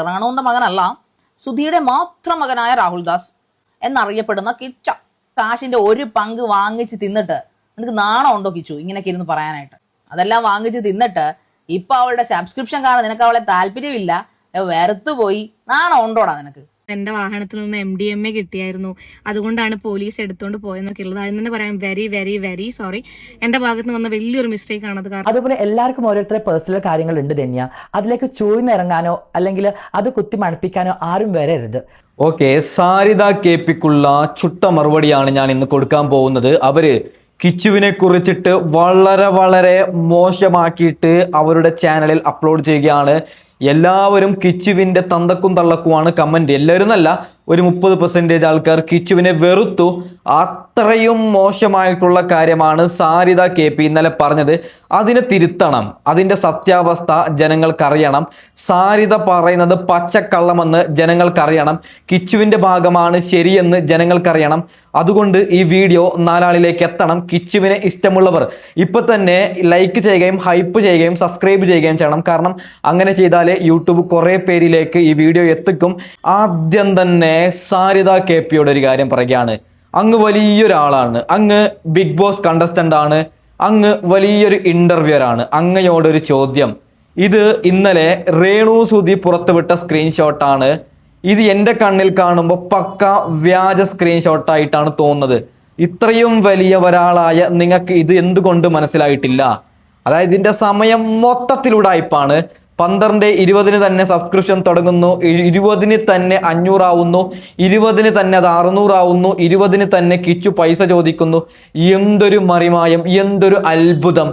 റാണുവിന്റെ മകനല്ല, സുധിയുടെ മാത്രം മകനായ രാഹുൽ ദാസ് എന്നറിയപ്പെടുന്ന കിച്ച കാശിന്റെ ഒരു പങ്ക് വാങ്ങിച്ച് തിന്നിട്ട് നിനക്ക് നാണം ഉണ്ടോ കിച്ചു ഇങ്ങനെയൊക്കെ ഇരുന്ന് പറയാനായിട്ട്? അതെല്ലാം വാങ്ങിച്ച് തിന്നിട്ട് ഇപ്പൊ അവളുടെ സബ്സ്ക്രിപ്ഷൻ കാരണം നിനക്ക് അവളെ താല്പര്യമില്ല, വെറുത്തു പോയി. നാണം ഉണ്ടോടാ നിനക്ക്? എന്റെ വാഹനത്തിൽ നിന്ന് MDMA കിട്ടിയായിരുന്നു, അതുകൊണ്ടാണ് പോലീസ് എടുത്തോണ്ട് പോയെന്നൊക്കെ ഉള്ളത്. അതിന് തന്നെ പറയാം വെരി വെരി വെരി സോറി. എന്റെ ഭാഗത്ത് നിന്ന് വന്ന വലിയൊരു മിസ്റ്റേക്ക് ആണ് അത്. അതുപോലെ എല്ലാവർക്കും ഓരോരുത്തരെ പേഴ്സണൽ കാര്യങ്ങൾ ഉണ്ട് ധന്യ. അതിലേക്ക് ചൂഴ്ന്നിറങ്ങാനോ അല്ലെങ്കിൽ അത് കുത്തി മണപ്പിക്കാനോ ആരും വരരുത്. ഓക്കെ, സാരിത KPക്കുള്ള ചുട്ട മറുപടിയാണ് ഞാൻ ഇന്ന് കൊടുക്കാൻ പോകുന്നത്. അവര് കിച്ചുവിനെ കുറിച്ചിട്ട് വളരെ മോശമാക്കിയിട്ട് അവരുടെ ചാനലിൽ അപ്ലോഡ് ചെയ്യുകയാണ്. എല്ലാവരും കിച്ചുവിന്റെ തന്തക്കും തള്ളക്കുമാണ് കമന്റ്. എല്ലാവരും എന്നല്ല, ഒരു 30% ആൾക്കാർ കിച്ചുവിനെ വെറുത്തു. അത്രയും മോശമായിട്ടുള്ള കാര്യമാണ് സാരിത KP ഇന്നലെ പറഞ്ഞത്. അതിനെ തിരുത്തണം, അതിന്റെ സത്യാവസ്ഥ ജനങ്ങൾക്കറിയണം. സാരിത പറയുന്നത് പച്ചക്കള്ളമെന്ന് ജനങ്ങൾക്കറിയണം. കിച്ചുവിന്റെ ഭാഗമാണ് ശരിയെന്ന് ജനങ്ങൾക്കറിയണം. അതുകൊണ്ട് ഈ വീഡിയോ നാലാളിലേക്ക് എത്തണം. കിച്ചുവിനെ ഇഷ്ടമുള്ളവർ ഇപ്പൊ തന്നെ ലൈക്ക് ചെയ്യുകയും ഹൈപ്പ് ചെയ്യുകയും സബ്സ്ക്രൈബ് ചെയ്യുകയും ചെയ്യണം. കാരണം അങ്ങനെ ചെയ്താൽ യൂട്യൂബ് കുറെ പേരിലേക്ക് ഈ വീഡിയോ എത്തിക്കും. ആദ്യം തന്നെ സാരിത KPയോട് ഒരു കാര്യം പറയുകയാണ്. അങ്ങ് വലിയൊരാളാണ്, അങ്ങ് ബിഗ് ബോസ് കണ്ടസ്റ്റന്റ് ആണ്, അങ്ങ് വലിയൊരു ഇന്റർവ്യൂർ ആണ്. അങ്ങയോടൊരു ചോദ്യം. ഇത് ഇന്നലെ രേണു സുധി പുറത്തുവിട്ട സ്ക്രീൻഷോട്ടാണ്. ഇത് എൻ്റെ കണ്ണിൽ കാണുമ്പോൾ പക്ക വ്യാജ സ്ക്രീൻഷോട്ടായിട്ടാണ് തോന്നുന്നത്. ഇത്രയും വലിയ ഒരാളായ നിങ്ങൾക്ക് ഇത് എന്തുകൊണ്ട് മനസ്സിലായിട്ടില്ല? അതായത് ഇതിന്റെ സമയം മൊത്തത്തിലുടായ്പാണ്. 12:20 തന്നെ സബ്സ്ക്രിപ്ഷൻ തുടങ്ങുന്നു, 20 തന്നെ 500 ആവുന്നു, 20 തന്നെ അത് 600 ആവുന്നു, 20 തന്നെ കിച്ചു പൈസ ചോദിക്കുന്നു. എന്തൊരു മറിമായം, എന്തൊരു അത്ഭുതം!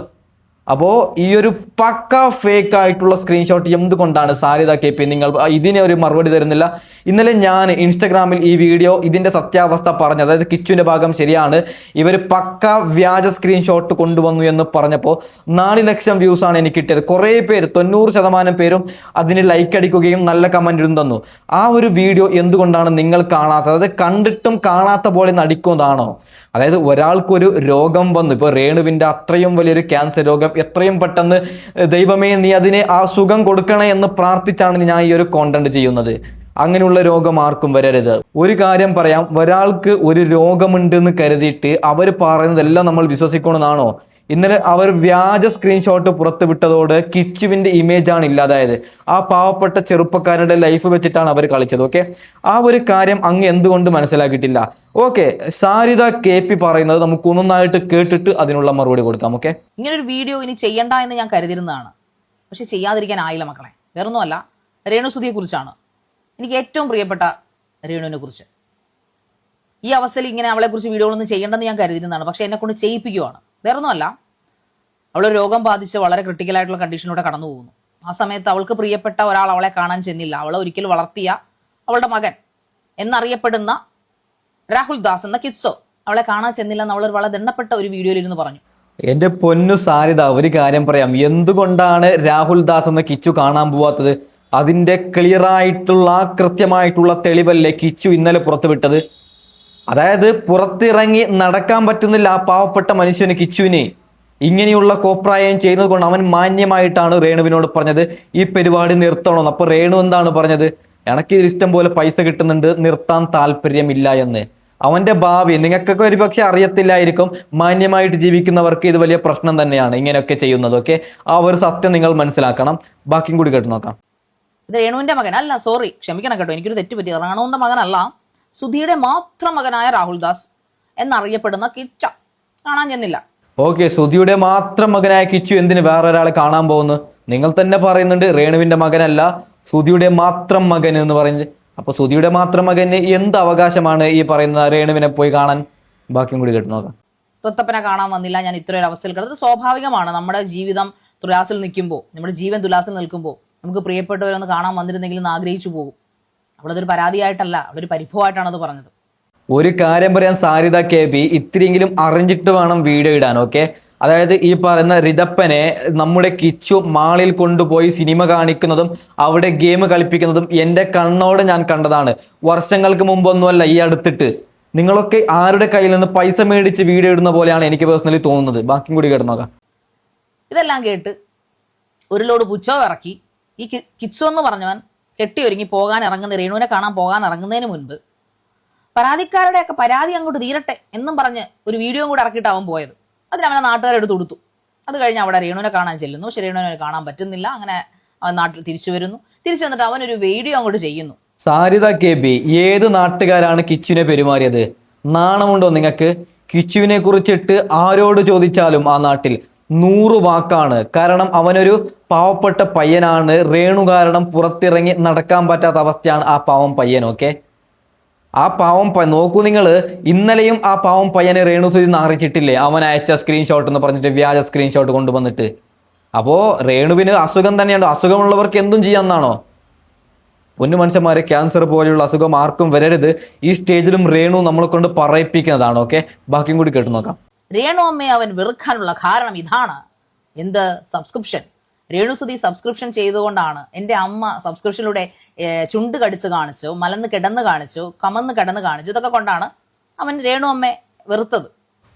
അപ്പോൾ ഈ ഒരു പക്ക ഫേക്ക് ആയിട്ടുള്ള സ്ക്രീൻഷോട്ട് എന്തുകൊണ്ടാണ് സാരിത KP നിങ്ങൾ ഇതിനെ ഒരു മറുപടി തരുന്നില്ല? ഇന്നലെ ഞാൻ ഇൻസ്റ്റഗ്രാമിൽ ഈ വീഡിയോ ഇതിന്റെ സത്യാവസ്ഥ പറഞ്ഞു, അതായത് കിച്ചുവിന്റെ ഭാഗം ശരിയാണ്, ഇവർ പക്ക വ്യാജ സ്ക്രീൻഷോട്ട് കൊണ്ടുവന്നു എന്ന് പറഞ്ഞപ്പോൾ 4 ലക്ഷം വ്യൂസ് ആണ് എനിക്ക് കിട്ടിയത്. കുറേ പേര് 90% പേരും അതിന് ലൈക്ക് അടിക്കുകയും നല്ല കമന്റ് തന്നു. ആ ഒരു വീഡിയോ എന്തുകൊണ്ടാണ് നിങ്ങൾ കാണാത്തത്? അതായത് കണ്ടിട്ടും കാണാത്ത പോലെ നടിക്കുന്നതാണോ? അതായത് ഒരാൾക്കൊരു രോഗം വന്നു, ഇപ്പോൾ രേണുവിൻ്റെ അത്രയും വലിയൊരു ക്യാൻസർ രോഗം, എത്രയും പെട്ടെന്ന് ദൈവമേ നീ അതിനെ ആ സുഖം കൊടുക്കണേ എന്ന് പ്രാർത്ഥിച്ചാണ് ഞാൻ ഈ ഒരു കോണ്ടന്റ് ചെയ്യുന്നത്. അങ്ങനെയുള്ള രോഗം ആർക്കും വരരുത്. ഒരു കാര്യം പറയാം, ഒരാൾക്ക് ഒരു രോഗമുണ്ടെന്ന് കരുതിയിട്ട് അവർ പറയുന്നതെല്ലാം നമ്മൾ വിശ്വസിക്കണമെന്നാണോ? ഇന്നലെ അവർ വ്യാജ സ്ക്രീൻഷോട്ട് പുറത്തുവിട്ടതോടെ കിച്ചുവിന്റെ ഇമേജ് ആണ് ഇല്ലാതായത്. ആ പാവപ്പെട്ട ചെറുപ്പക്കാരുടെ ലൈഫ് വെച്ചിട്ടാണ് അവർ കളിച്ചത്. ഓക്കെ, ആ ഒരു കാര്യം അങ്ങ് എന്തുകൊണ്ട് മനസ്സിലാക്കിയിട്ടില്ല? ഓക്കെ, സാരിത KP പറയുന്നത് നമുക്ക് ഒന്നൊന്നായിട്ട് കേട്ടിട്ട് അതിനുള്ള മറുപടി കൊടുക്കാം. ഓക്കെ, ഇങ്ങനൊരു വീഡിയോ ഇനി ചെയ്യണ്ട എന്ന് ഞാൻ കരുതിയിരുന്നതാണ്, പക്ഷെ ചെയ്യാതിരിക്കാനായില്ല മക്കളെ. വേറൊന്നുമല്ല, രേണു സുധിയെ കുറിച്ചാണ്. എനിക്ക് ഏറ്റവും പ്രിയപ്പെട്ട രേണുവിനെ കുറിച്ച്. ഈ അവസ്ഥയിൽ ഇങ്ങനെ അവളെ കുറിച്ച് വീഡിയോകളൊന്നും ചെയ്യേണ്ടെന്ന് ഞാൻ കരുതിയിരുന്നതാണ്, പക്ഷെ എന്നെ കൊണ്ട് ചെയ്യിപ്പിക്കുവാണ്. വേറൊന്നുമല്ല, അവൾ രോഗം ബാധിച്ച് വളരെ ക്രിട്ടിക്കലായിട്ടുള്ള കണ്ടീഷനിലൂടെ കടന്നു പോകുന്നു. ആ സമയത്ത് അവൾക്ക് പ്രിയപ്പെട്ട ഒരാൾ അവളെ കാണാൻ ചെന്നില്ല. അവളെ ഒരിക്കൽ വളർത്തിയ അവളുടെ മകൻ എന്നറിയപ്പെടുന്ന രാഹുൽ ദാസ് എന്ന കിറ്റ്സോ അവളെ കാണാൻ ചെന്നില്ലെന്ന് അവൾ വളരെ ദണ്ണപ്പെട്ട ഒരു വീഡിയോയിൽ ഇരുന്ന് പറഞ്ഞു. എന്റെ പൊന്നു സാരിത, ഒരു കാര്യം പറയാം. എന്തുകൊണ്ടാണ് രാഹുൽ ദാസ് എന്ന കിച്ചു കാണാൻ പോവാത്തത്? അതിന്റെ ക്ലിയർ ആയിട്ടുള്ള കൃത്യമായിട്ടുള്ള തെളിവല്ലേ കിച്ചു ഇന്നലെ പുറത്തുവിട്ടത്? അതായത് പുറത്തിറങ്ങി നടക്കാൻ പറ്റുന്നില്ല ആ പാവപ്പെട്ട മനുഷ്യന്, കിച്ചുവിന്. ഇങ്ങനെയുള്ള കോപ്രായം ചെയ്യുന്നത് കൊണ്ട് അവൻ മാന്യമായിട്ടാണ് രേണുവിനോട് പറഞ്ഞത് ഈ പരിപാടി നിർത്തണമെന്ന്. അപ്പൊ രേണു എന്താണ് പറഞ്ഞത്? എനിക്ക് ഇഷ്ടം പോലെ പൈസ കിട്ടുന്നുണ്ട്, നിർത്താൻ താല്പര്യമില്ല എന്ന്. അവന്റെ ഭാവി നിങ്ങൾക്കൊക്കെ ഒരു പക്ഷെ അറിയത്തില്ലായിരിക്കും. മാന്യമായിട്ട് ജീവിക്കുന്നവർക്ക് ഇത് വലിയ പ്രശ്നം തന്നെയാണ് ഇങ്ങനെയൊക്കെ ചെയ്യുന്നത്. ഓക്കെ, ആ ഒരു സത്യം നിങ്ങൾ മനസ്സിലാക്കണം. ബാക്കിയും കൂടി കേട്ട് നോക്കാം. ഇത് രേണുവിന്റെ മകനല്ല, സോറി ക്ഷമിക്കണം കേട്ടോ, എനിക്കൊരു തെറ്റ് പറ്റി. റാണുവിന്റെ മകനല്ല, സുധിയുടെ മാത്രം മകനായ രാഹുൽ ദാസ് എന്നറിയപ്പെടുന്ന കിച്ച കാണാൻ ചെന്നില്ല. ഓക്കെ, സുധിയുടെ മാത്രം മകനായ കിച്ചു എന്തിന് വേറെ ഒരാളെ കാണാൻ പോകുന്നു? നിങ്ങൾ തന്നെ പറയുന്നുണ്ട് രേണുവിന്റെ മകനല്ല, സുധിയുടെ മാത്രം മകൻ എന്ന് പറയുന്നത്. അപ്പൊ സുധിയുടെ മാത്രം മകന് എന്ത് അവകാശമാണ് ഈ പറയുന്ന രേണുവിനെ പോയി കാണാൻ? ബാക്കിയും കൂടി കേട്ട് നോക്കാം. ഋത്തപ്പനെ കാണാൻ വന്നില്ല, ഞാൻ ഇത്ര ഒരു അവസ്ഥയിൽ കിടന്നത് സ്വാഭാവികമാണ്. നമ്മുടെ ജീവിതം തുലാസിൽ നിൽക്കുമ്പോൾ, നമ്മുടെ ജീവൻ തുലാസിൽ നിൽക്കുമ്പോൾ നമുക്ക് പ്രിയപ്പെട്ടവരൊന്ന് കാണാൻ വന്നിരുന്നെങ്കിൽ എന്ന് ആഗ്രഹിച്ചു പോകും. അവളതൊരു പരാതിയായിട്ടല്ല, അവളൊരു പരിഭവമായിട്ടാണ് അത് പറഞ്ഞത്. ഒരു കാര്യം പറയാൻ സാരിത KP, ഇത്തിരിയെങ്കിലും അറിഞ്ഞിട്ട് വേണം വീഡിയോ ഇടാൻ. ഓക്കെ, അതായത് ഈ പറയുന്ന ഋതപ്പനെ നമ്മുടെ കിച്ചു മാളിൽ കൊണ്ടുപോയി സിനിമ കാണിക്കുന്നതും അവിടെ ഗെയിം കളിപ്പിക്കുന്നതും എൻ്റെ കണ്ണോടെ ഞാൻ കണ്ടതാണ്. വർഷങ്ങൾക്ക് മുമ്പൊന്നുമല്ല, ഈ അടുത്തിട്ട്. നിങ്ങളൊക്കെ ആരുടെ കയ്യിൽ നിന്ന് പൈസ മേടിച്ച് വീഡിയോ ഇടുന്ന പോലെയാണ് എനിക്ക് പേഴ്സണലി തോന്നുന്നത്. ബാക്കിയും കൂടി കേട്ട് നോക്കാം. ഇതെല്ലാം കേട്ട് ഒരു ലോഡ് പുച്ഛം ഇറക്കി ഈ കിച്ചു എന്ന് പറഞ്ഞവൻ കെട്ടിയൊരുങ്ങി പോകാൻ ഇറങ്ങുന്ന രേണുവിനെ കാണാൻ പോകാൻ ഇറങ്ങുന്നതിന് മുൻപ് പരാതിക്കാരുടെയൊക്കെ പരാതി അങ്ങോട്ട് തീരട്ടെ എന്നും പറഞ്ഞ് ഒരു വീഡിയോ കൂടെ ഇറക്കിയിട്ട് അവൻ പോയത്. അതിന് അവനെ നാട്ടുകാരെടുത്ത് കൊടുത്തു. അത് കഴിഞ്ഞ് അവിടെ രേണുവിനെ കാണാൻ ചെല്ലുന്നു. പക്ഷെ രേണുവിനെ കാണാൻ പറ്റുന്നില്ല. അങ്ങനെ അവൻ നാട്ടിൽ തിരിച്ചു വരുന്നു. തിരിച്ചു വന്നിട്ട് അവനൊരു വീഡിയോ അങ്ങോട്ട് ചെയ്യുന്നു. സാരിത KB, ഏത് നാട്ടുകാരാണ് കിച്ചുവിനെ പെരുമാറിയത്? നാണമുണ്ടോ നിങ്ങൾക്ക്? കിച്ചുവിനെ കുറിച്ചിട്ട് ആരോട് ചോദിച്ചാലും ആ നാട്ടിൽ 100 വാക്കാണ്. കാരണം അവനൊരു പാവപ്പെട്ട പയ്യനാണ്. രേണു കാരണം പുറത്തിറങ്ങി നടക്കാൻ പറ്റാത്ത അവസ്ഥയാണ് ആ പാവം പയ്യൻ. ഓക്കെ, ആ പാവം നോക്കൂ നിങ്ങൾ, ഇന്നലെയും ആ പാവം പയ്യനെ രേണു സുധി അറിയിച്ചിട്ടില്ലേ? അവൻ അയച്ച സ്ക്രീൻഷോട്ട് എന്ന് പറഞ്ഞിട്ട് വ്യാജ സ്ക്രീൻഷോട്ട് കൊണ്ടുവന്നിട്ട്. അപ്പോൾ രേണുവിന് അസുഖം തന്നെയുണ്ടോ? അസുഖമുള്ളവർക്ക് എന്തും ചെയ്യാമെന്നാണോ? പൊന്നു മനുഷ്യന്മാരെ, ക്യാൻസർ പോലെയുള്ള അസുഖം ആർക്കും വരരുത്. ഈ സ്റ്റേജിലും രേണു നമ്മളെ കൊണ്ട് പറയിപ്പിക്കുന്നതാണ്. ഓക്കെ, ബാക്കിയും കൂടി കേട്ടു നോക്കാം. രേണു അമ്മയെ അവൻ വെറുക്കാനുള്ള കാരണം ഇതാണ്. എന്ത്? സബ്സ്ക്രിപ്ഷൻ. രേണുസുതി സബ്സ്ക്രിപ്ഷൻ ചെയ്തുകൊണ്ടാണ് എൻ്റെ അമ്മ സബ്സ്ക്രിപ്ഷനിലൂടെ ചുണ്ട് കടിച്ച് കാണിച്ചു, മലന്ന് കിടന്ന് കാണിച്ചു, കമന്ന് കിടന്ന് കാണിച്ചു. ഇതൊക്കെ കൊണ്ടാണ് അവൻ രേണു അമ്മയെ വെറുത്തത്.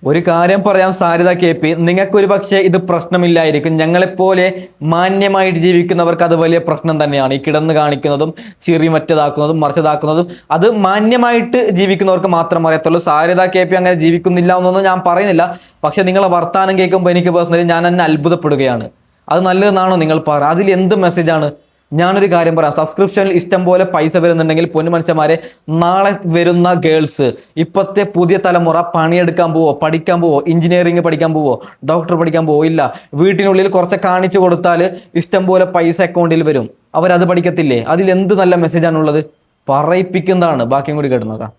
ഒരു കാര്യം പറയാം സാരിത KP, നിങ്ങൾക്കൊരു പക്ഷേ ഇത് പ്രശ്നമില്ലായിരിക്കും. ഞങ്ങളെപ്പോലെ മാന്യമായിട്ട് ജീവിക്കുന്നവർക്ക് അത് വലിയ പ്രശ്നം തന്നെയാണ്. ഈ കിടന്ന് കാണിക്കുന്നതും ചിറി മറ്റതാക്കുന്നതും മറിച്ചതാക്കുന്നതും അത് മാന്യമായിട്ട് ജീവിക്കുന്നവർക്ക് മാത്രം അറിയത്തുള്ളൂ. സാരിത KP അങ്ങനെ ജീവിക്കുന്നില്ല എന്നൊന്നും ഞാൻ പറയുന്നില്ല. പക്ഷെ നിങ്ങളെ വർത്താനം കേൾക്കുമ്പോൾ എനിക്ക് പേഴ്സണലി ഞാൻ തന്നെ അത്ഭുതപ്പെടുകയാണ്. അത് നല്ലതെന്നാണോ നിങ്ങൾ പറ? അതിൽ എന്ത് മെസ്സേജാണ്? ഞാനൊരു കാര്യം പറയാം, സബ്സ്ക്രിപ്ഷനിൽ ഇഷ്ടം പോലെ പൈസ വരുന്നുണ്ടെങ്കിൽ പൊന്നു മനുഷ്യന്മാരെ, നാളെ വരുന്ന ഗേൾസ്, ഇപ്പോഴത്തെ പുതിയ തലമുറ പണിയെടുക്കാൻ പോവോ, പഠിക്കാൻ പോവോ, എഞ്ചിനീയറിംഗ് പഠിക്കാൻ പോവോ, ഡോക്ടർ പഠിക്കാൻ പോവോ? ഇല്ല. വീട്ടിനുള്ളിൽ കുറച്ച് കാണിച്ചു കൊടുത്താൽ ഇഷ്ടം പോലെ പൈസ അക്കൗണ്ടിൽ വരും. അവരത് പഠിക്കത്തില്ലേ? അതിൽ എന്ത് നല്ല മെസ്സേജാണുള്ളത്? പറയിപ്പിക്കുന്നതാണ്. ബാക്കിയും കൂടി കേട്ടു നോക്കാം.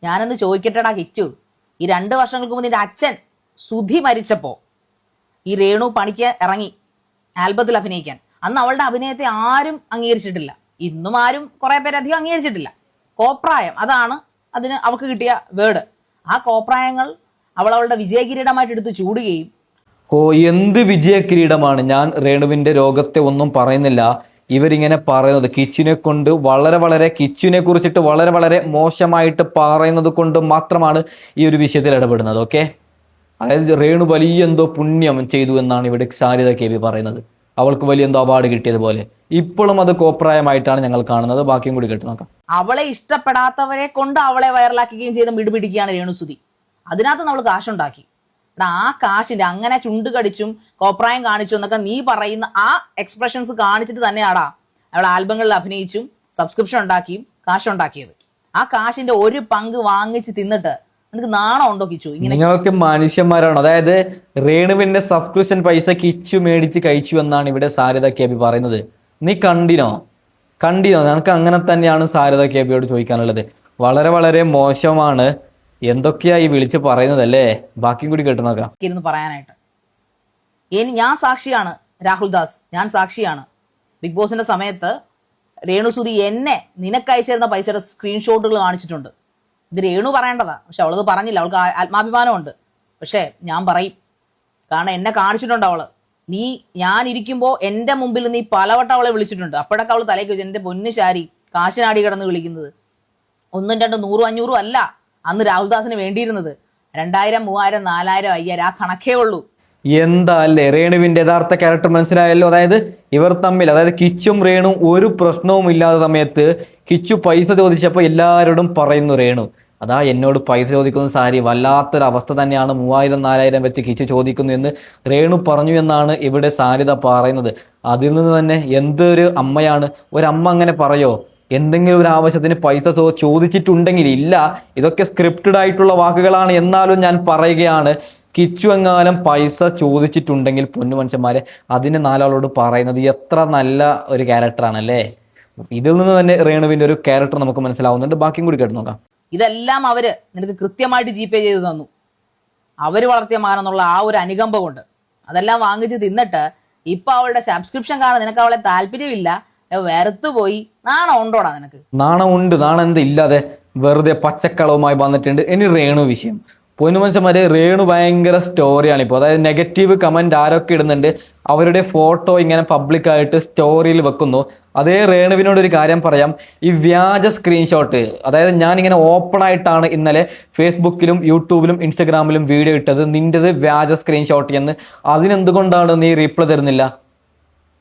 ഞാനൊന്ന് ചോദിക്കട്ടെടാ കിച്ചു, ഈ 2 വർഷങ്ങൾക്ക് മുമ്പ് നിന്റെ അച്ഛൻ സുധി മരിച്ചപ്പോ ഈ രേണു പണിക്ക് ഇറങ്ങി ആൽബത്തിൽ അഭിനയിക്കാൻ. അന്ന് അവളുടെ അഭിനയത്തെ ആരും അംഗീകരിച്ചിട്ടില്ല. ഇന്നും ആരും കുറെ പേരധികം അംഗീകരിച്ചിട്ടില്ല. കോപ്രായം, അതാണ് അതിന് അവൾക്ക് കിട്ടിയ വേർഡ്. ആ കോപ്രായങ്ങൾ അവളുടെ വിജയകിരീടമായിട്ട് എടുത്ത് ചൂടുകയും. എന്ത് വിജയകിരീടമാണ്! ഞാൻ രേണുവിന്റെ രോഗത്തെ ഒന്നും പറയുന്നില്ല. ഇവരിങ്ങനെ പറയുന്നത് കിച്ചുവിനെ കൊണ്ട് കിച്ചുവിനെ കുറിച്ചിട്ട് വളരെ മോശമായിട്ട് പറയുന്നത് കൊണ്ട് മാത്രമാണ് ഈ ഒരു വിഷയത്തിൽ ഇടപെടുന്നത്. ഓക്കെ, അതായത് രേണു വലിയ എന്തോ പുണ്യം ചെയ്തു എന്നാണ് ഇവിടെ സാരിത KB പറയുന്നത്. അവൾക്ക് വലിയ എന്തോ അവാർഡ് കിട്ടിയതുപോലെ. ഇപ്പോഴും അത് കോപ്രായമായിട്ടാണ് ഞങ്ങൾ കാണുന്നത്. ബാക്കിയും കൂടി കേട്ടു നോക്കാം. അവളെ ഇഷ്ടപ്പെടാത്തവരെ കൊണ്ട് അവളെ വൈറലാക്കുകയും ചെയ്ത് മിടുപിടിക്കുകയാണ് രേണുസുതി. അതിനകത്ത് നമ്മൾ കാശുണ്ടാക്കി. ആ കാശിന്റെ അങ്ങനെ ചുണ്ട് കടിച്ചും കോപ്രായം കാണിച്ചു എന്നൊക്കെ നീ പറയുന്ന ആ എക്സ്പ്രഷൻസ് കാണിച്ചിട്ട് തന്നെയാടാ അവൾ ആൽബങ്ങളിൽ അഭിനയിച്ചും സബ്സ്ക്രിപ്ഷൻ ഉണ്ടാക്കിയും കാശുണ്ടാക്കിയത്. ആ കാശിന്റെ ഒരു പങ്ക് വാങ്ങിച്ച് തിന്നിട്ട് നിനക്ക് നാണം ഉണ്ടോ കിച്ചു? നിങ്ങളൊക്കെ മനുഷ്യന്മാരാണോ? അതായത് രേണുവിന്റെ സബ്സ്ക്രിപ്ഷൻ പൈസ കിച്ചു മേടിച്ച് കഴിച്ചു എന്നാണ് ഇവിടെ സാരിത KB പറയുന്നത്. നീ കണ്ടിനോ? നിനക്ക് അങ്ങനെ തന്നെയാണ് സാരിത KBയോട് ചോദിക്കാനുള്ളത്. വളരെ മോശമാണ്. എന്തൊക്കെയായി വിളിച്ച് പറയുന്നതല്ലേ? ബാക്കിയും കൂടി കേട്ടു നോക്കാം. ഇരുന്ന് പറയാനായിട്ട് ഞാൻ സാക്ഷിയാണ്. രാഹുൽ ദാസ്, ഞാൻ സാക്ഷിയാണ്. ബിഗ് ബോസിന്റെ സമയത്ത് രേണുസുതി എന്നെ നിനക്ക് അയച്ചിരുന്ന പൈസയുടെ സ്ക്രീൻഷോട്ടുകൾ കാണിച്ചിട്ടുണ്ട്. ഇത് രേണു പറയേണ്ടതാ, പക്ഷെ അവളത് പറഞ്ഞില്ല. അവൾക്ക് ആത്മാഭിമാനമുണ്ട്. പക്ഷെ ഞാൻ പറയും, കാരണം എന്നെ കാണിച്ചിട്ടുണ്ട് അവള്. ഞാൻ ഇരിക്കുമ്പോൾ എൻ്റെ മുമ്പിൽ നീ പലവട്ടം അവളെ വിളിച്ചിട്ടുണ്ട്. അപ്പോഴൊക്കെ അവള് തലേക്ക് വെച്ച് എൻ്റെ പൊന്നു ശാരി കാശിനാടി കിടന്ന് വിളിക്കുന്നത് 1, 2, 100, 500 അല്ല അന്ന് രാഹുൽദാസിന് വേണ്ടിയിരുന്നത്. 2000, 3000, 4000, 5000 ആ കണക്കേ ഉള്ളൂ. എന്താ അല്ലേ? രേണുവിന്റെ യഥാർത്ഥ ക്യാരക്ടർ മനസ്സിലായല്ലോ. അതായത് ഇവർ തമ്മിൽ, അതായത് കിച്ചും രേണു ഒരു പ്രശ്നവും ഇല്ലാത്ത സമയത്ത് കിച്ചു പൈസ ചോദിച്ചപ്പോൾ എല്ലാവരോടും പറയുന്നു രേണു, അതാ എന്നോട് പൈസ ചോദിക്കുന്ന സാരി, വല്ലാത്തൊരു അവസ്ഥ തന്നെയാണ്, 3000, 4000 വെച്ച് കിച്ചു ചോദിക്കുന്നു എന്ന് രേണു പറഞ്ഞു എന്നാണ് ഇവിടെ സാരിത പറയുന്നത്. അതിൽ നിന്ന് തന്നെ എന്തൊരു അമ്മയാണ്! ഒരമ്മ അങ്ങനെ പറയോ? എന്തെങ്കിലും ഒരു ആവശ്യത്തിന് പൈസ ചോദിച്ചിട്ടുണ്ടെങ്കിൽ ഇല്ല, ഇതൊക്കെ സ്ക്രിപ്റ്റഡ് ആയിട്ടുള്ള വാക്കുകളാണ്. എന്നാലും ഞാൻ പറയുകയാണ്, കിച്ചു എങ്ങാനും പൈസ ചോദിച്ചിട്ടുണ്ടെങ്കിൽ പൊന്നു മനുഷ്യന്മാരെ അതിന് 4 ആളോട് പറയുന്നത് എത്ര നല്ല ഒരു ക്യാരക്ടറാണല്ലേ. ഇതിൽ നിന്ന് തന്നെ രേണുവിന്റെ ഒരു ക്യാരക്ടർ നമുക്ക് മനസ്സിലാവുന്നുണ്ട്. ബാക്കിയും കൂടി കേട്ട് നോക്കാം. ഇതെല്ലാം അവര് നിനക്ക് കൃത്യമായിട്ട് GPay ചെയ്തു തന്നു. അവര് വളർത്തിയ മകനെന്നുള്ള ആ ഒരു അനുകമ്പ കൊണ്ട് അതെല്ലാം വാങ്ങിച്ച് തിന്നിട്ട് ഇപ്പൊ അവളുടെ സബ്സ്ക്രിപ്ഷൻ കാരണം നിനക്ക് അവളെ താല്പര്യമില്ല, വെറുത്തു പോയി. നാണം ഉണ്ടോടാ നിനക്ക്? നാണമുണ്ട്. നാണം എന്ത് ഇല്ലാതെ വെറുതെ പച്ചക്കളവുമായി വന്നിട്ടുണ്ട്. ഇനി രേണു വിഷയം. പൊന്നുമനുഷ്യന്മാരെ, രേണു ഭയങ്കര സ്റ്റോറിയാണ് ഇപ്പോൾ. അതായത് നെഗറ്റീവ് കമന്റ് ആരൊക്കെ ഇടുന്നുണ്ട്, അവരുടെ ഫോട്ടോ ഇങ്ങനെ പബ്ലിക്കായിട്ട് സ്റ്റോറിയിൽ വെക്കുന്നു. അതേ രേണുവിനോട് ഒരു കാര്യം പറയാം, ഈ വ്യാജ സ്ക്രീൻഷോട്ട്, അതായത് ഞാനിങ്ങനെ ഓപ്പൺ ആയിട്ടാണ് ഇന്നലെ ഫേസ്ബുക്കിലും യൂട്യൂബിലും ഇൻസ്റ്റഗ്രാമിലും വീഡിയോ ഇട്ടത്, നിൻ്റെത് വ്യാജ സ്ക്രീൻഷോട്ട് എന്ന്. അതിനെന്തുകൊണ്ടാണ് നീ റീപ്ലൈ തരുന്നില്ല?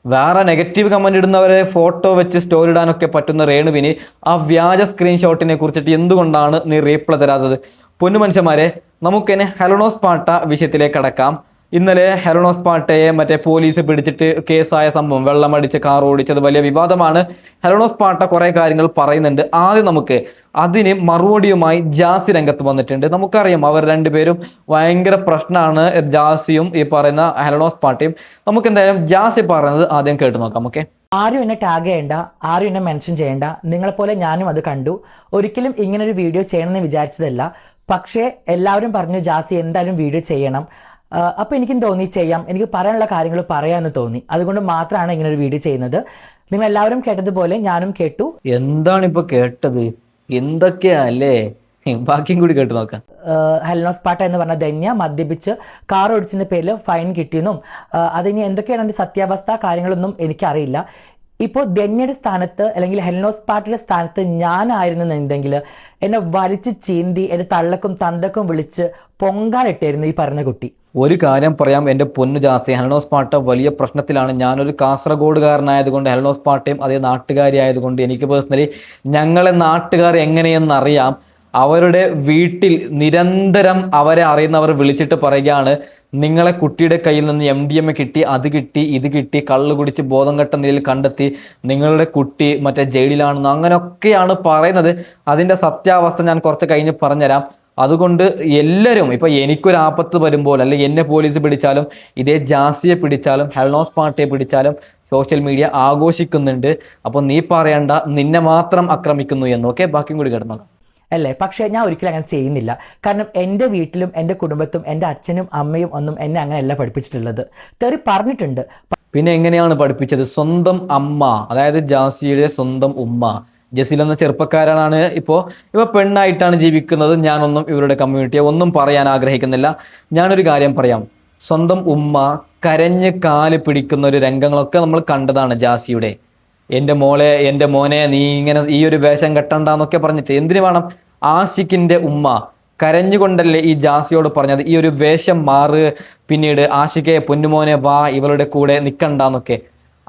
വേറെ നെഗറ്റീവ് കമന്റ് ഇടുന്നവരെ ഫോട്ടോ വെച്ച് സ്റ്റോറി ഇടാനൊക്കെ പറ്റുന്ന രേണുവിന് ആ വ്യാജ സ്ക്രീൻഷോട്ടിനെ കുറിച്ചിട്ട് എന്തുകൊണ്ടാണ് നീ റീപ്ലൈ തരാത്തത്? പൊന്നു മനുഷ്യന്മാരെ, നമുക്കിനെ ഹെലനോസ് പാട്ട വിഷയത്തിലേക്ക് കടക്കാം. ഇന്നലെ ഹെലനോസ് പാട്ടയെ മറ്റേ പോലീസ് പിടിച്ചിട്ട് കേസായ സംഭവം, വെള്ളമടിച്ച് കാർ ഓടിച്ചത് വലിയ വിവാദമാണ്. ഹെലനോസ് പാട്ട കുറെ കാര്യങ്ങൾ പറയുന്നുണ്ട്. ആദ്യം നമുക്ക് അതിന് മറുപടിയുമായി ജാസി രംഗത്ത് വന്നിട്ടുണ്ട്. നമുക്കറിയാം അവർ രണ്ടുപേരും ഭയങ്കര പ്രശ്നമാണ്, ജാസിയും ഈ പറയുന്ന ഹെലനോസ് പാട്ടയും. നമുക്ക് എന്തായാലും ജാസി പറയുന്നത് ആദ്യം കേട്ട് നോക്കാം. ഓക്കെ, ആരും എന്നെ ടാഗ് ചെയ്യണ്ട, ആരും എന്നെ മെൻഷൻ ചെയ്യണ്ട. നിങ്ങളെപ്പോലെ ഞാനും അത് കണ്ടു. ഒരിക്കലും ഇങ്ങനൊരു വീഡിയോ ചെയ്യണമെന്ന് വിചാരിച്ചതല്ല. പക്ഷേ എല്ലാവരും പറഞ്ഞു ജാസി എന്തായാലും വീഡിയോ ചെയ്യണം. അപ്പോൾ എനിക്കും തോന്നി ചെയ്യാം, എനിക്ക് പറയാനുള്ള കാര്യങ്ങൾ പറയാമെന്ന് തോന്നി. അതുകൊണ്ട് മാത്രമാണ് ഇങ്ങനെ ഒരു വീഡിയോ ചെയ്യുന്നത്. നിങ്ങൾ എല്ലാവരും കേട്ടതുപോലെ ഞാനും കേട്ടു. എന്താണ് ഇപ്പൊ കേട്ടത്? എന്തൊക്കെയാ അല്ലേ? ബാക്കിയും കൂടി കേട്ട് നോക്കാം. ഹെലനോസ് പാട്ട എന്ന് പറഞ്ഞ ധന്യ മദ്യപിച്ച് കാർ ഓടിച്ചതിന്റെ പേരിൽ ഫൈൻ കിട്ടിയെന്നും അതിന് എന്തൊക്കെയാണ് അതിന്റെ സത്യാവസ്ഥ കാര്യങ്ങളൊന്നും എനിക്കറിയില്ല. ഇപ്പോൾ ധന്യയുടെ സ്ഥാനത്ത് അല്ലെങ്കിൽ ഹെലനോസ് പാട്ടയുടെ സ്ഥാനത്ത് ഞാനായിരുന്നെന്നുണ്ടെങ്കിൽ എന്നെ വലിച്ച് ചീന്തി എന്റെ തള്ളക്കും തന്തക്കും വിളിച്ച് പൊങ്കാലിട്ടായിരുന്നു ഈ പറഞ്ഞ കുട്ടി. ഒരു കാര്യം പറയാം എൻ്റെ പൊന്നു ജാസി, ഹെലനോസ് പാട്ട വലിയ പ്രശ്നത്തിലാണ്. ഞാനൊരു കാസർഗോഡുകാരനായതുകൊണ്ട് ഹെലനോസ് പാട്ടയും അതേ നാട്ടുകാരി ആയതുകൊണ്ട് എനിക്ക് പേഴ്സണലി ഞങ്ങളെ നാട്ടുകാർ എങ്ങനെയെന്നറിയാം. അവരുടെ വീട്ടിൽ നിരന്തരം അവരെ അറിയുന്നവർ വിളിച്ചിട്ട് പറയുകയാണ്, നിങ്ങളെ കുട്ടിയുടെ കയ്യിൽ നിന്ന് MDMA കിട്ടി, അത് കിട്ടി, ഇത് കിട്ടി, കള്ള് കുടിച്ച് ബോധം കെട്ട നിലയിൽ കണ്ടെത്തി, നിങ്ങളുടെ കുട്ടി മറ്റേ ജയിലിലാണെന്ന് അങ്ങനെയൊക്കെയാണ് പറയുന്നത്. അതിൻ്റെ സത്യാവസ്ഥ ഞാൻ കുറച്ച് കഴിഞ്ഞ് പറഞ്ഞുതരാം. അതുകൊണ്ട് എല്ലാവരും ഇപ്പൊ എനിക്കൊരു ആപത്ത് വരുമ്പോൾ അല്ലെങ്കിൽ എന്നെ പോലീസ് പിടിച്ചാലും ഇതേ ജാസിയെ പിടിച്ചാലും ഹെലനോസ് പാട്ടയെ പിടിച്ചാലും സോഷ്യൽ മീഡിയ ആഘോഷിക്കുന്നുണ്ട്. അപ്പോൾ നീ പറയണ്ട നിന്നെ മാത്രം ആക്രമിക്കുന്നു എന്ന്. ഓക്കെ, ബാക്കിയും കൂടി കിടന്നു അല്ലേ? പക്ഷേ ഞാൻ ഒരിക്കലും അങ്ങനെ ചെയ്യുന്നില്ല. കാരണം എൻ്റെ വീട്ടിലും എൻ്റെ കുടുംബത്തും എൻ്റെ അച്ഛനും അമ്മയും ഒന്നും എന്നെ അങ്ങനെയല്ല പഠിപ്പിച്ചിട്ടുള്ളത്. തെറി പറഞ്ഞിട്ടുണ്ട്. പിന്നെ എങ്ങനെയാണ് പഠിപ്പിച്ചത്? സ്വന്തം അമ്മ, അതായത് ജാസിയുടെ സ്വന്തം ഉമ്മ ജസീൽ എന്ന ചെറുപ്പക്കാരനാണ്. ഇപ്പോൾ പെണ്ണായിട്ടാണ് ജീവിക്കുന്നത്. ഞാനൊന്നും ഇവരുടെ കമ്മ്യൂണിറ്റിയെ ഒന്നും പറയാൻ ആഗ്രഹിക്കുന്നില്ല. ഞാനൊരു കാര്യം പറയാം, സ്വന്തം ഉമ്മ കരഞ്ഞ് കാല് പിടിക്കുന്ന ഒരു രംഗങ്ങളൊക്കെ നമ്മൾ കണ്ടതാണ് ജാസിയുടെ. എൻ്റെ മോളെ, എൻ്റെ മോനെ, നീ ഇങ്ങനെ ഈ ഒരു വേഷം കെട്ടണ്ടെന്നൊക്കെ പറഞ്ഞിട്ട് എന്തിനു വേണം? ആഷിഖിൻ്റെ ഉമ്മ കരഞ്ഞുകൊണ്ടല്ലേ ഈ ജാസിയോട് പറഞ്ഞത് ഈ ഒരു വേഷം മാറ്, പിന്നീട് ആഷിഖെ പൊന്നുമോനെ വാ ഇവളുടെ കൂടെ നിൽക്കണ്ടെന്നൊക്കെ.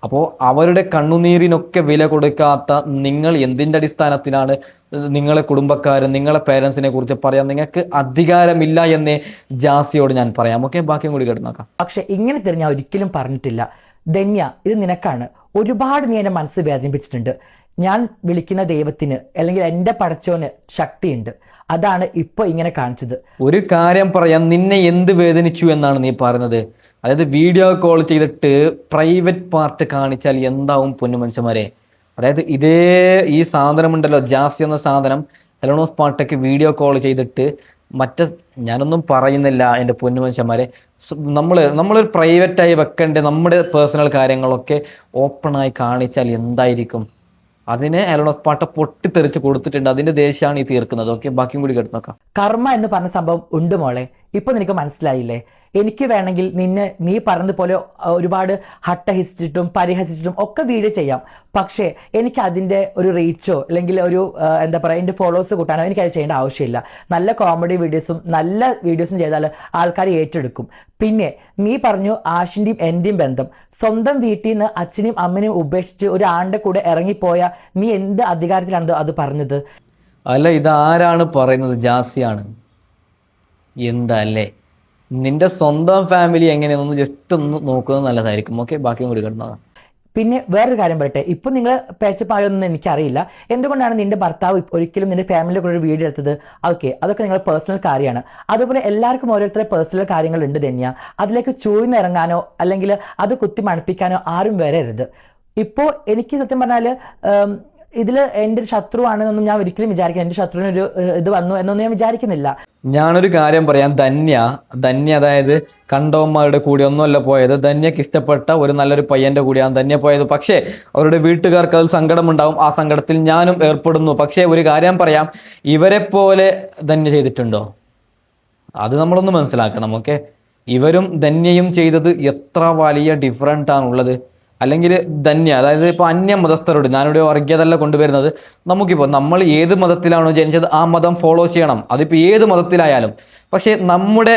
അപ്പോൾ അവരുടെ കണ്ണുനീരിനൊക്കെ വില കൊടുക്കാത്ത നിങ്ങൾ എന്തിൻ്റെ അടിസ്ഥാനത്തിലാണ് നിങ്ങളെ കുടുംബക്കാരും നിങ്ങളെ പേരൻസിനെ കുറിച്ച് പറയാൻ? നിങ്ങൾക്ക് അധികാരമില്ല എന്നേ ജാസിയോട് ഞാൻ പറയാം. ഓക്കെ, ബാക്കിയും കൂടി കേട്ടുനോക്കാം. പക്ഷെ ഇങ്ങനെ തിരിഞ്ഞ ഒരിക്കലും പറഞ്ഞിട്ടില്ല. ധന്യ, ഇത് നിനക്കാണ്. ഒരുപാട് നീ എൻ്റെ മനസ്സ് വേദനിപ്പിച്ചിട്ടുണ്ട്. ഞാൻ വിളിക്കുന്ന ദൈവത്തിന് അല്ലെങ്കിൽ എൻ്റെ പടച്ചോന് ശക്തിയുണ്ട്. അതാണ് ഇപ്പോൾ ഇങ്ങനെ കാണിച്ചത്. ഒരു കാര്യം പറയാം, നിന്നെ എന്ത് വേദനിച്ചു എന്നാണ് നീ പറയുന്നത്? അതായത് വീഡിയോ കോൾ ചെയ്തിട്ട് പ്രൈവറ്റ് പാർട്ട് കാണിച്ചാൽ എന്താവും പൊന്നു മനുഷ്യന്മാരെ? അതായത് ഈ സാധനമുണ്ടല്ലോ, ജാസി എന്ന സാധനം ഹെലനോസ് പാട്ടയ്ക്ക് വീഡിയോ കോൾ ചെയ്തിട്ട് ഞാനൊന്നും പറയുന്നില്ല എൻ്റെ പൊന്നു മനുഷ്യന്മാരെ. നമ്മളൊരു പ്രൈവറ്റായി വെക്കേണ്ട നമ്മുടെ പേഴ്സണൽ കാര്യങ്ങളൊക്കെ ഓപ്പണായി കാണിച്ചാൽ എന്തായിരിക്കും? അതിനെ ഹെലനോസ് പാട്ട പൊട്ടിത്തെറിച്ച് കൊടുത്തിട്ടുണ്ട്. അതിന്റെ ദേഷ്യമാണ് ഈ തീർക്കുന്നത്. ഓക്കെ, ബാക്കിയും കൂടി കേട്ട് നോക്കാം. കർമ്മ എന്ന് പറഞ്ഞ സംഭവം ഉണ്ട് മോളെ. ഇപ്പൊ നിനക്ക് മനസ്സിലായില്ലേ? എനിക്ക് വേണമെങ്കിൽ നീ പറഞ്ഞതുപോലെ ഒരുപാട് ഹട്ടഹിച്ചിട്ടും പരിഹസിച്ചിട്ടും ഒക്കെ വീഡിയോ ചെയ്യാം. പക്ഷേ എനിക്ക് അതിൻ്റെ ഒരു റീച്ചോ അല്ലെങ്കിൽ ഒരു എന്താ പറയുക എൻ്റെ ഫോളോവേഴ്സ് കൂട്ടാനോ എനിക്കത് ചെയ്യേണ്ട ആവശ്യമില്ല. നല്ല കോമഡി വീഡിയോസും നല്ല വീഡിയോസും ചെയ്താൽ ആൾക്കാർ ഏറ്റെടുക്കും. പിന്നെ നീ പറഞ്ഞു ആഷിൻ്റെയും എൻ്റെയും ബന്ധം. സ്വന്തം വീട്ടിൽ നിന്ന് അച്ഛനെയും അമ്മനെയും ഉപേക്ഷിച്ച് ഒരു ആണിൻ്റെ കൂടെ ഇറങ്ങിപ്പോയ നീ എന്ത് അധികാരത്തിലാണ് അത് പറഞ്ഞത്? അല്ല, ഇതാരാണ് പറയുന്നത്? ജാസിയാണ്. എന്താ അല്ലേ? നിന്റെ സ്വന്തം ഫാമിലി എങ്ങനെയാണെന്ന് ജസ്റ്റ് ഒന്ന് നോക്കുന്നത് നല്ലതായിരിക്കും. ഓക്കെ, ബാക്കിയും കൂടി കിടന്നതാണ്. പിന്നെ വേറൊരു കാര്യം പറയട്ടെ, ഇപ്പം നിങ്ങൾ പേച്ചപ്പായൊന്നും എനിക്കറിയില്ല. എന്തുകൊണ്ടാണ് നിന്റെ ഭർത്താവ് ഒരിക്കലും നിന്റെ ഫാമിലിയെ കൂടെ ഒരു വീഡിയോ എടുത്തത്? ഓക്കെ, അതൊക്കെ നിങ്ങളുടെ പേഴ്സണൽ കാര്യമാണ്. അതുപോലെ എല്ലാവർക്കും ഓരോരുത്തരുടെ പേഴ്സണൽ കാര്യങ്ങളുണ്ട് ധന്യ. അതിലേക്ക് ചൂഴ്ന്നിറങ്ങാനോ അല്ലെങ്കിൽ അത് കുത്തി മണപ്പിക്കാനോ ആരും വരരുത്. ഇപ്പോൾ എനിക്ക് സത്യം പറഞ്ഞാൽ ഇതിൽ എൻ്റെ ഒരു ശത്രുവാണെന്നൊന്നും ഞാൻ ഒരിക്കലും വിചാരിക്കില്ല. എൻ്റെ ശത്രുവിനൊരു ഇത് വന്നു എന്നൊന്നും ഞാൻ വിചാരിക്കുന്നില്ല. ഞാനൊരു കാര്യം പറയാം. ധന്യ അതായത് കണ്ടവന്മാരുടെ കൂടെ ഒന്നുമല്ല പോയത്. ധന്യക്ക് ഇഷ്ടപ്പെട്ട ഒരു നല്ലൊരു പയ്യന്റെ കൂടെയാണ് ധന്യ പോയത്. പക്ഷേ അവരുടെ വീട്ടുകാർക്ക് അതിൽ സങ്കടമുണ്ടാവും. ആ സങ്കടത്തിൽ ഞാനും ഏർപ്പെടുന്നു. പക്ഷേ ഒരു കാര്യം പറയാം, ഇവരെ പോലെ ധന്യ ചെയ്തിട്ടുണ്ടോ? അത് നമ്മളൊന്ന് മനസ്സിലാക്കണം. ഓക്കെ, ഇവരും ധന്യയും ചെയ്തത് എത്ര വലിയ ഡിഫറൻറ്റ് ആണുള്ളത്. അല്ലെങ്കിൽ ധന്യ, അതായത് ഇപ്പോൾ അന്യ മതസ്ഥരോട്, ഞാനിവിടെ വർഗീയതല്ല കൊണ്ടുവരുന്നത്, നമുക്കിപ്പോൾ നമ്മൾ ഏത് മതത്തിലാണോ ജനിച്ചത് ആ മതം ഫോളോ ചെയ്യണം, അതിപ്പോൾ ഏത് മതത്തിലായാലും. പക്ഷേ നമ്മുടെ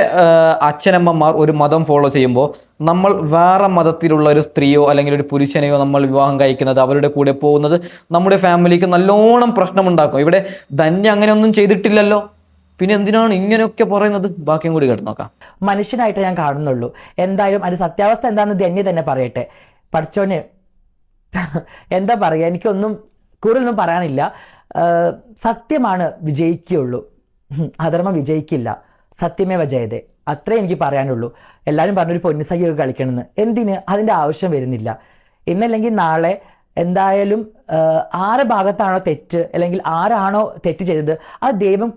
അച്ഛനമ്മമാർ ഒരു മതം ഫോളോ ചെയ്യുമ്പോൾ നമ്മൾ വേറെ മതത്തിലുള്ള ഒരു സ്ത്രീയോ അല്ലെങ്കിൽ ഒരു പുരുഷനെയോ നമ്മൾ വിവാഹം കഴിക്കുന്നത്, അവരുടെ കൂടെ പോകുന്നത് നമ്മുടെ ഫാമിലിക്ക് നല്ലോണം പ്രശ്നമുണ്ടാക്കും. ഇവിടെ ധന്യ അങ്ങനെയൊന്നും ചെയ്തിട്ടില്ലല്ലോ, പിന്നെ എന്തിനാണ് ഇങ്ങനെയൊക്കെ പറയുന്നത്? ബാക്കിയും കൂടി കേട്ട് നോക്കാം. മനുഷ്യനായിട്ട് ഞാൻ കാണുന്നുള്ളൂ. എന്തായാലും അതിന്റെ സത്യാവസ്ഥ എന്താണെന്ന് ധന്യ തന്നെ പറയട്ടെ. പഠിച്ചോന് എന്താ പറയുക, എനിക്കൊന്നും കൂടുതലൊന്നും പറയാനില്ല. സത്യമാണ് വിജയിക്കുകയുള്ളൂ, അധർമ്മം വിജയിക്കില്ല. സത്യമേവ ജയതേ, അത്രേ എനിക്ക് പറയാനുള്ളൂ. എല്ലാവരും പറഞ്ഞൊരു പൊന്നുസഖിയൊക്കെ കളിക്കണമെന്ന്, എന്തിന്? അതിൻ്റെ ആവശ്യം വരുന്നില്ല. ഇന്നല്ലെങ്കിൽ നാളെ എന്തായാലും ആരുടെ ഭാഗത്താണോ തെറ്റ്, അല്ലെങ്കിൽ ആരാണോ തെറ്റ് ചെയ്തത്, ആ ദൈവം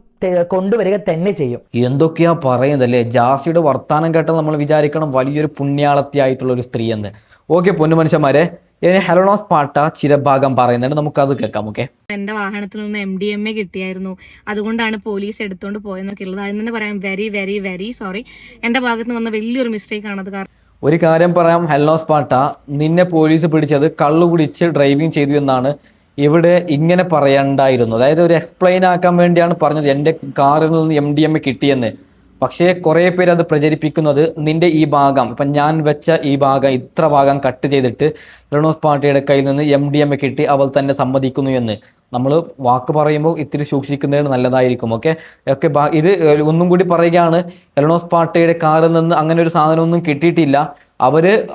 കൊണ്ടുവരിക തന്നെ ചെയ്യും. എന്തൊക്കെയാ പറയുന്നതല്ലേ? ജാസിയുടെ വർത്താനം കേട്ടാൽ നമ്മൾ വിചാരിക്കണം വലിയൊരു പുണ്യാളത്തിയായിട്ടുള്ള ഒരു സ്ത്രീ എന്ന്. ഓക്കെ പൊന്നു മനുഷ്യന്മാരെ, ഇനി ഹെലനോസ് പാട്ട ചിരഭാഗം പറയുന്നുണ്ട്, നമുക്കത് കേൾക്കാം. ഓക്കെ, എന്റെ വാഹനത്തിൽ നിന്ന് MDMA കിട്ടിയായിരുന്നു, അതുകൊണ്ടാണ് പോലീസ് എടുത്തോണ്ട് പോയെന്നൊക്കെ ഉള്ളത്. അതിന് തന്നെ പറയാം വെരി വെരി വെരി സോറി. എന്റെ ഭാഗത്ത് നിന്ന് വന്ന വലിയൊരു മിസ്റ്റേക്ക് ആണത്. ഒരു കാര്യം പറയാം ഹെലനോസ് പാട്ട, നിന്നെ പോലീസ് പിടിച്ചത് കള്ളു കുടിച്ച് ഡ്രൈവിംഗ് ചെയ്തു എന്നാണ്. ഇവിടെ ഇങ്ങനെ പറയണ്ടായിരുന്നു. അതായത് ഒരു എക്സ്പ്ലെയിൻ ആക്കാൻ വേണ്ടിയാണ് പറഞ്ഞത് എൻ്റെ കാറിൽ നിന്ന് MDMA കിട്ടിയെന്ന്. പക്ഷേ കുറേ പേര് അത് പ്രചരിപ്പിക്കുന്നത് നിന്റെ ഈ ഭാഗം, ഇപ്പം ഞാൻ വെച്ച ഈ ഭാഗം, ഇത്ര ഭാഗം കട്ട് ചെയ്തിട്ട് ഹെലനോസ് പാട്ടയുടെ കയ്യിൽ നിന്ന് MDMA കിട്ടി, അവൾ തന്നെ സമ്മതിക്കുന്നു എന്ന്. നമ്മൾ വാക്ക് പറയുമ്പോൾ ഇത്തിരി സൂക്ഷിക്കുന്നത് നല്ലതായിരിക്കും. ഓക്കെ, ഇത് ഒന്നും കൂടി പറയുകയാണ്, ഹെലനോസ് പാട്ടയുടെ കാറിൽ നിന്ന് അങ്ങനെ ഒരു സാധനമൊന്നും കിട്ടിയിട്ടില്ല.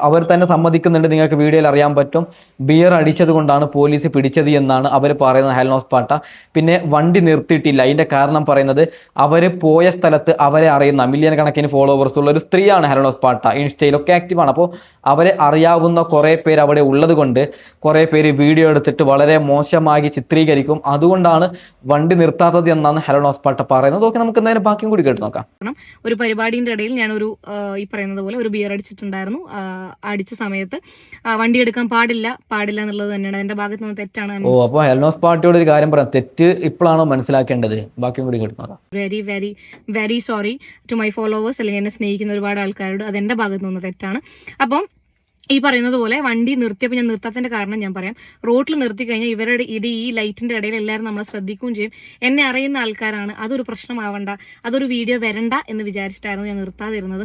അവർ തന്നെ സമ്മതിക്കുന്നുണ്ട്, നിങ്ങൾക്ക് വീഡിയോയിൽ അറിയാൻ പറ്റും. ബിയർ അടിച്ചത് കൊണ്ടാണ് പോലീസ് പിടിച്ചത് എന്നാണ് അവർ പറയുന്നത് ഹെലനോസ് പാട്ട. പിന്നെ വണ്ടി നിർത്തിയിട്ടില്ല, അതിൻ്റെ കാരണം പറയുന്നത് അവർ പോയ സ്ഥലത്ത് അവരെ അറിയുന്ന മില്യൺ കണക്കിന് ഫോളോവേഴ്സ് ഉള്ള ഒരു സ്ത്രീയാണ് ഹെലനോസ് പാട്ട, ഇൻസ്റ്റയിലൊക്കെ ആക്റ്റീവാണ്. അപ്പോൾ അവരെ അറിയാവുന്ന കുറേ പേര് അവിടെ ഉള്ളത് കൊണ്ട് കുറേ പേര് വീഡിയോ എടുത്തിട്ട് വളരെ മോശമായി ചിത്രീകരിക്കും, അതുകൊണ്ടാണ് വണ്ടി നിർത്താത്തത് എന്നാണ് ഹെലനോസ് പാട്ട പറയുന്നത്. ഓക്കെ, നമുക്ക് എന്തായാലും ബാക്കിയും കൂടി കേട്ട് നോക്കാം. ഒരു പരിപാടിയുടെ ഇടയിൽ ഞാൻ ഈ പറയുന്നത് പോലെ ഒരു ബിയർ അടിച്ചിട്ടുണ്ടായിരുന്നു. അടിച്ച സമയത്ത് വണ്ടി എടുക്കാൻ പാടില്ല എന്നുള്ളത് തന്നെയാണ് എന്റെ ഭാഗത്ത് നിന്ന് തെറ്റാണ്. ഓ, അപ്പോൾ ഹെലനോസ് പാട്ടയോട് ഒരു കാര്യം പറയാം, തെറ്റ് ഇപ്പോഴാണോ മനസ്സിലാക്കേണ്ടത്? ബാക്കിയും കൂടി കേട്ട് നോക്കാം. Very very very sorry to my followers, അല്ലെങ്കിൽ എന്നെ സ്നേഹിക്കുന്ന ഒരുപാട് ആൾക്കാരോട്, അതെന്റെ ഭാഗത്ത് നിന്ന് തെറ്റാണ്. അപ്പം ഈ പറയുന്നത് പോലെ വണ്ടി നിർത്തിയപ്പോൾ ഞാൻ നിർത്താത്തതിന്റെ കാരണം ഞാൻ പറയാം. റോഡിൽ നിർത്തി കഴിഞ്ഞാൽ ഇവരുടെ ഈ ലൈറ്റിന്റെ ഇടയിൽ എല്ലാവരും നമ്മളെ ശ്രദ്ധിക്കുകയും ചെയ്യും. എന്നെ അറിയുന്ന ആൾക്കാരാണ്, അതൊരു പ്രശ്നമാവണ്ട, അതൊരു വീഡിയോ വരണ്ട എന്ന് വിചാരിച്ചിട്ടായിരുന്നു ഞാൻ നിർത്താതിരുന്നത്.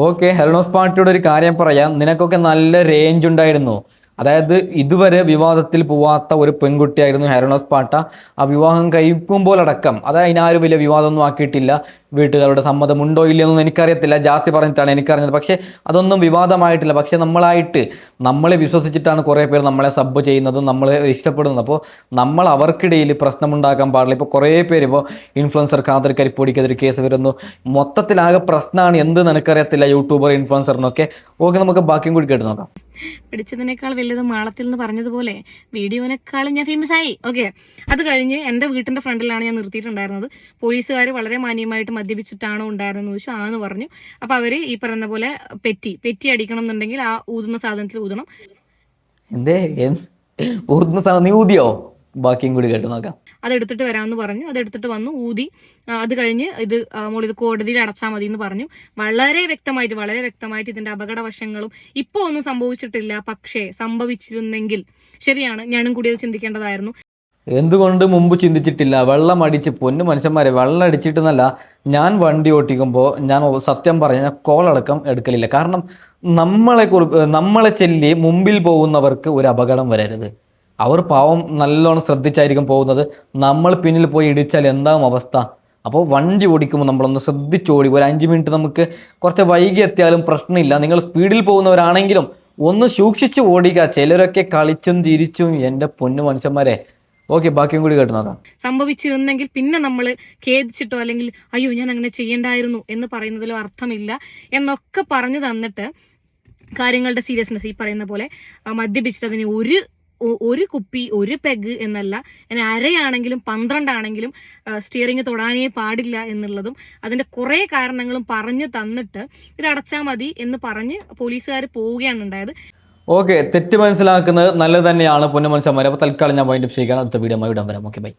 ഓക്കെ, ഹെലനോസ് പാട്ടയോട് ഒരു കാര്യം പറയാം, നിനക്കൊക്കെ നല്ല റേഞ്ച് ഉണ്ടായിരുന്നു. അതായത് ഇതുവരെ വിവാദത്തിൽ പോവാത്ത ഒരു പെൺകുട്ടിയായിരുന്നു ഹെലനോസ് പാട്ട. ആ വിവാഹം കഴിക്കുമ്പോഴടക്കം അതിനാരും വലിയ വിവാദമൊന്നും ആക്കിയിട്ടില്ല. വീട്ടുകാരുടെ സമ്മതമുണ്ടോ ഇല്ലയെന്നൊന്നും എനിക്കറിയത്തില്ല, ജാസ്തി പറഞ്ഞിട്ടാണ് എനിക്കറിഞ്ഞത്. പക്ഷേ അതൊന്നും വിവാദമായിട്ടില്ല. പക്ഷേ നമ്മളെ വിശ്വസിച്ചിട്ടാണ് കുറേ പേർ നമ്മളെ സബ് ചെയ്യുന്നതും നമ്മളെ ഇഷ്ടപ്പെടുന്നത്. അപ്പോൾ നമ്മൾ അവർക്കിടയിൽ പ്രശ്നമുണ്ടാക്കാൻ പാടില്ല. ഇപ്പോൾ കുറേ പേര്, ഇപ്പോൾ ഇൻഫ്ലുവൻസർ ഖാദർ കരിപ്പൊടിക്കെതിരെ കേസ് വരുന്നു, മൊത്തത്തിലാകെ പ്രശ്നമാണ്. എന്ത് എനിക്കറിയത്തില്ല, യൂട്യൂബർ ഇൻഫ്ലുവൻസറിനൊക്കെ. ഓക്കെ, നമുക്ക് ബാക്കിയും കൂടി കേട്ട് നോക്കാം. പിടിച്ചതിനേക്കാൾ വലുത് മാളത്തിൽ എന്ന് പറഞ്ഞതുപോലെ വീഡിയോനേക്കാളും ഞാൻ ഫേമസ് ആയി. ഓക്കെ, അത് കഴിഞ്ഞ് എൻ്റെ വീട്ടിന്റെ ഫ്രണ്ടിലാണ് ഞാൻ നിർത്തിയിട്ടുണ്ടായിരുന്നത്. പോലീസുകാർ വളരെ മാന്യമായിട്ട് മദ്യപിച്ചിട്ടാണോ ഉണ്ടായിരുന്നെന്ന് ചോദിച്ചു. ആന്ന് പറഞ്ഞു. അപ്പൊ അവര് ഈ പറയുന്ന പോലെ പെറ്റി അടിക്കണം എന്നുണ്ടെങ്കിൽ ആ ഊതുന്ന സാധനത്തിൽ ഊതണം. ഊതുന്ന സാധനം നീ ഊതിയോ? ബാക്കിയും കൂടി കേട്ട് നോക്കാം. അതെടുത്തിട്ട് വരാമെന്ന് പറഞ്ഞു. അതെടുത്തിട്ട് വന്നു, ഊതി. അത് കഴിഞ്ഞ് ഇത് കോടതിയിൽ അടച്ചാൽ മതി എന്ന് പറഞ്ഞു. വളരെ വ്യക്തമായിട്ട് ഇതിന്റെ അപകടവശങ്ങളും ഇപ്പോൾ ഒന്നും സംഭവിച്ചിട്ടില്ല. പക്ഷേ സംഭവിച്ചിരുന്നെങ്കിൽ ശരിയാണ്, ഞാനും കൂടി അത് ചിന്തിക്കേണ്ടതായിരുന്നു. എന്തുകൊണ്ട് മുമ്പ് ചിന്തിച്ചിട്ടില്ല? വെള്ളം അടിച്ച്, പൊന്നു മനുഷ്യന്മാരെ, വെള്ളം അടിച്ചിട്ടെന്നല്ല, ഞാൻ വണ്ടി ഓട്ടിക്കുമ്പോൾ ഞാൻ സത്യം പറഞ്ഞാൽ കോളടക്കം എടുക്കലില്ല. കാരണം നമ്മളെ ചൊല്ലി മുമ്പിൽ പോകുന്നവർക്ക് ഒരു അപകടം വരരുത്. അവർ പാവം നല്ലോണം ശ്രദ്ധിച്ചായിരിക്കും പോകുന്നത്. നമ്മൾ പിന്നിൽ പോയി ഇടിച്ചാൽ എന്താകും അവസ്ഥ? അപ്പോൾ വണ്ടി ഓടിക്കുമ്പോൾ നമ്മളൊന്ന് ശ്രദ്ധിച്ചോടി. ഒരു 5 മിനിറ്റ് നമുക്ക് കുറച്ച് വൈകി എത്തിയാലും പ്രശ്നമില്ല. നിങ്ങൾ സ്പീഡിൽ പോകുന്നവരാണെങ്കിലും ഒന്ന് സൂക്ഷിച്ച് ഓടിക്കുക. ചിലരൊക്കെ കളിച്ചും ചിരിച്ചും, എൻ്റെ പൊന്നു മനുഷ്യന്മാരെ. ഓക്കെ, ബാക്കിയും കൂടി കേട്ട് നോക്കാം. സംഭവിച്ചിരുന്നെങ്കിൽ പിന്നെ നമ്മൾ ഖേദിച്ചിട്ടോ അല്ലെങ്കിൽ അയ്യോ ഞാൻ അങ്ങനെ ചെയ്യേണ്ടായിരുന്നു എന്ന് പറയുന്നതിലോ അർത്ഥമില്ല എന്നൊക്കെ പറഞ്ഞു തന്നിട്ട് കാര്യങ്ങളുടെ സീരിയസ്നെസ്, ഈ പറയുന്ന പോലെ മദ്യപിച്ചിട്ട് അതിന് ഒരു കുപ്പി, ഒരു പെഗ് എന്നല്ല, അതിന് അരയാണെങ്കിലും 12 ആണെങ്കിലും സ്റ്റിയറിംഗ് തൊടാനേ പാടില്ല എന്നുള്ളതും അതിന്റെ കുറെ കാരണങ്ങളും പറഞ്ഞു തന്നിട്ട് ഇത് അടച്ചാൽ മതി എന്ന് പറഞ്ഞ് പോലീസുകാർ പോവുകയാണ് ഉണ്ടായത്. ഓക്കെ, തെറ്റ് മനസ്സിലാക്കുന്നത് നല്ലത് തന്നെയാണ് പൊന്നു മനുഷ്യന്മാരെ. അപ്പോൾ തൽക്കാലം ഞാൻ വൈൻഡപ്പ് ചെയ്യാൻ അടുത്ത വീഡിയോ ഇടാൻ വരാം. Okay, by.